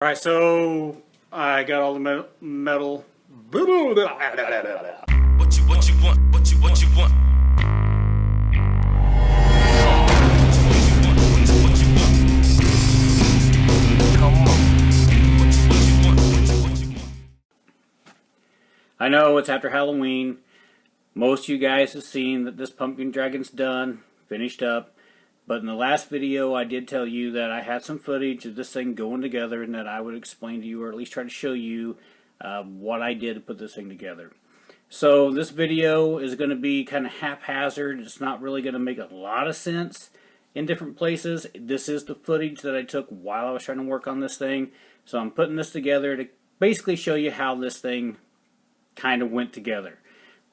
Alright, so I got all the metal. What you want? What you want? I know it's after Halloween. Most of you guys have seen that this pumpkin dragon's done, finished up. But in the last video, I did tell you that I had some footage of this thing going together and that I would explain to you, or at least try to show you, what I did to put this thing together. So this video is going to be kind of haphazard. It's not really going to make a lot of sense in different places. This is the footage that I took while I was trying to work on this thing. So I'm putting this together to basically show you how this thing kind of went together.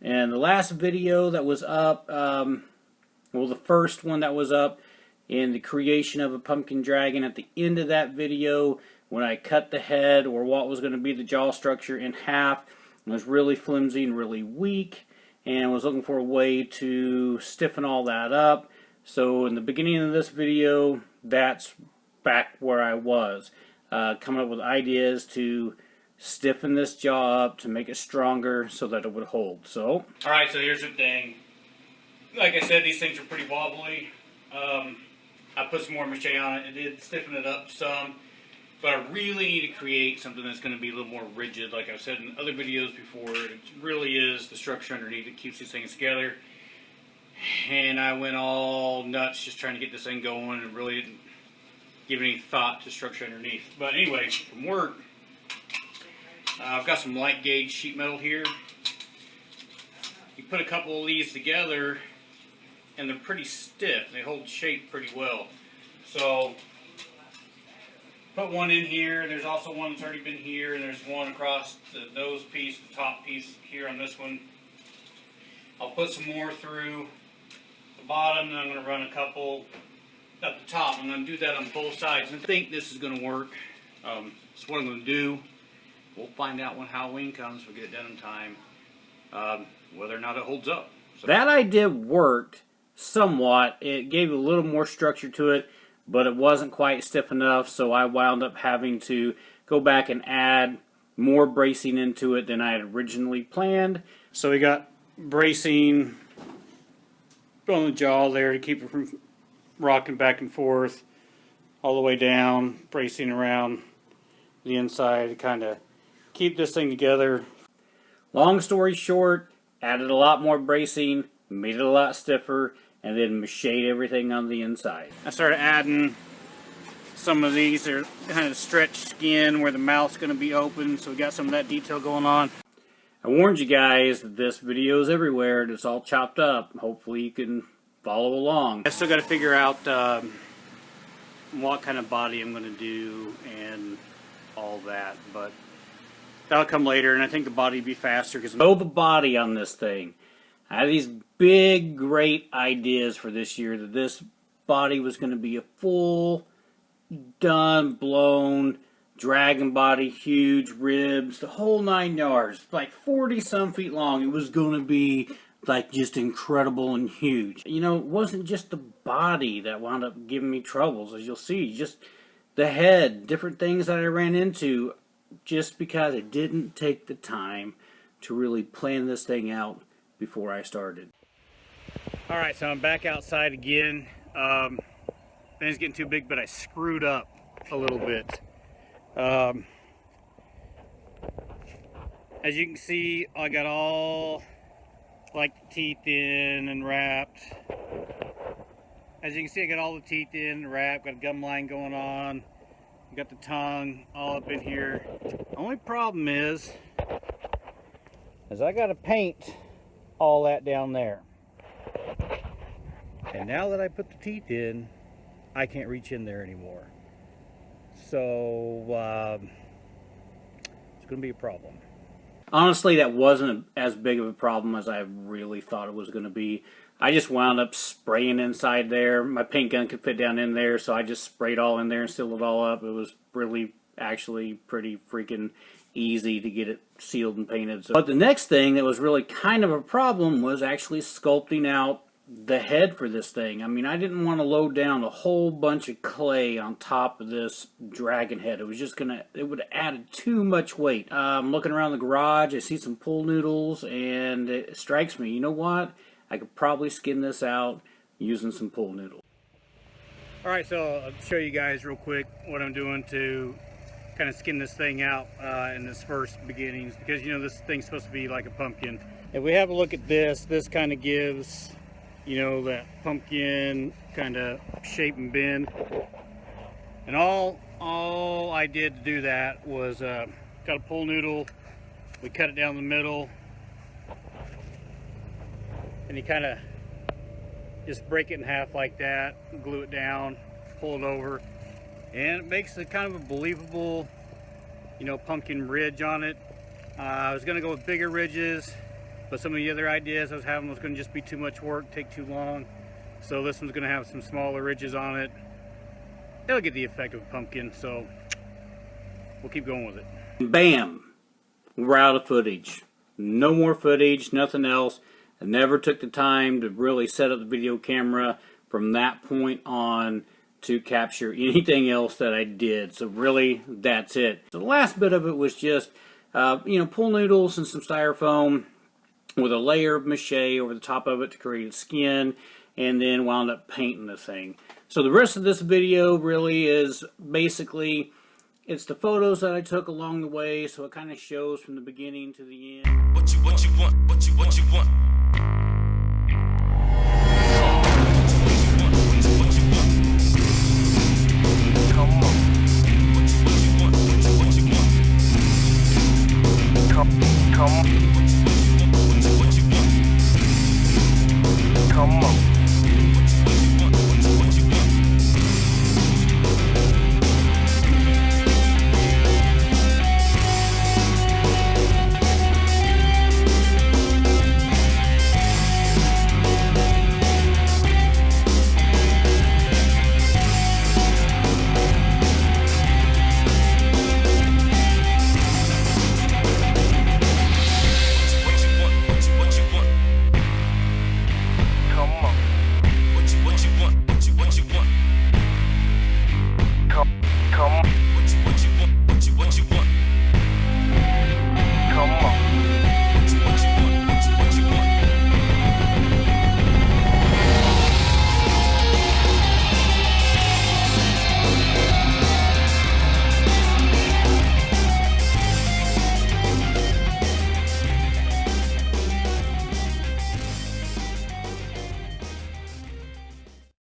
And the last video that was up, well, the first one that was up in the creation of a pumpkin dragon, at the end of that video, when I cut the head, or what was going to be the jaw structure, in half, it was really flimsy and really weak, and I was looking for a way to stiffen all that up. So in the beginning of this video, that's back where I was, coming up with ideas to stiffen this jaw up to make it stronger so that it would hold. So, alright, so here's the thing. Like I said, these things are pretty wobbly. I put some more Mache on it. It did stiffen it up some. But I really need to create something that's going to be a little more rigid. Like I've said in other videos before, it really is the structure underneath that keeps these things together. And I went all nuts just trying to get this thing going and really didn't give any thought to structure underneath. But anyway, from work, I've got some light gauge sheet metal here. You put a couple of these together and they're pretty stiff. They hold shape pretty well. So put one in here. There's also one that's already been here, and there's one across the nose piece, the top piece here on this one. I'll put some more through the bottom, and I'm going to run a couple up the top. I'm going to do that on both sides. And I think this is going to work. That's what I'm going to do. We'll find out when Halloween comes. We'll get it done in time. Whether or not it holds up. So that idea worked somewhat. It gave a little more structure to it, but it wasn't quite stiff enough, so I wound up having to go back and add more bracing into it than I had originally planned. So we got bracing on the jaw there to keep it from rocking back and forth all the way down, bracing around the inside to kind of keep this thing together. Long story short, added a lot more bracing, made it a lot stiffer, and then mached everything on the inside. I started adding some of these. They're kind of stretched skin where the mouth's going to be open, so we got some of that detail going on. I warned you guys that this video is everywhere. It's all chopped up. Hopefully you can follow along. I still got to figure out what kind of body I'm going to do and all that, but that'll come later, and I think the body will be faster because I know the body on this thing. I had these big, great ideas for this year that this body was going to be a full, done, blown dragon body, huge ribs, the whole 9 yards, like 40-some feet long. It was going to be like just incredible and huge. You know, it wasn't just the body that wound up giving me troubles, as you'll see. Just the head, different things that I ran into, just because I didn't take the time to really plan this thing out before I started. Alright, so I'm back outside again. Things getting too big, but I screwed up a little bit. As you can see, I got all like the teeth in and wrapped. As you can see, I got all the teeth in and wrapped, got a gum line going on. Got the tongue all up in here. The only problem is I got to paint all that down there. And now that I put the teeth in, I can't reach in there anymore. So it's going to be a problem. Honestly, that wasn't as big of a problem as I really thought it was going to be. I just wound up spraying inside there. My paint gun could fit down in there, so I just sprayed all in there and sealed it all up. It was really, actually pretty freaking easy to get it sealed and painted. But the next thing that was really kind of a problem was actually sculpting out the head for this thing. I mean, I didn't want to load down a whole bunch of clay on top of this dragon head. It was just it would have added too much weight. I'm looking around the garage, I see some pool noodles, and it strikes me, you know what? I could probably skin this out using some pool noodles. Alright, so I'll show you guys real quick what I'm doing to kind of skin this thing out in its first beginnings, because you know this thing's supposed to be like a pumpkin. If we have a look at this kind of gives, you know, that pumpkin kind of shape and bend. And all I did to do that was got a pool noodle, we cut it down the middle, and you kind of just break it in half like that, glue it down, pull it over, and it makes a kind of a believable, you know, pumpkin ridge on it. I was going to go with bigger ridges, but some of the other ideas I was having was going to just be too much work, take too long. So this one's going to have some smaller ridges on it. It'll get the effect of a pumpkin, so we'll keep going with it. Bam! We're out of footage. No more footage, nothing else. I never took the time to really set up the video camera from that point on to capture anything else that I did. So really, that's it. So the last bit of it was just, you know, pool noodles and some styrofoam with a layer of Mache over the top of it to create a skin, and then wound up painting the thing. So the rest of this video really is basically, it's the photos that I took along the way, so it kind of shows from the beginning to the end. What you want, what you want. Come on.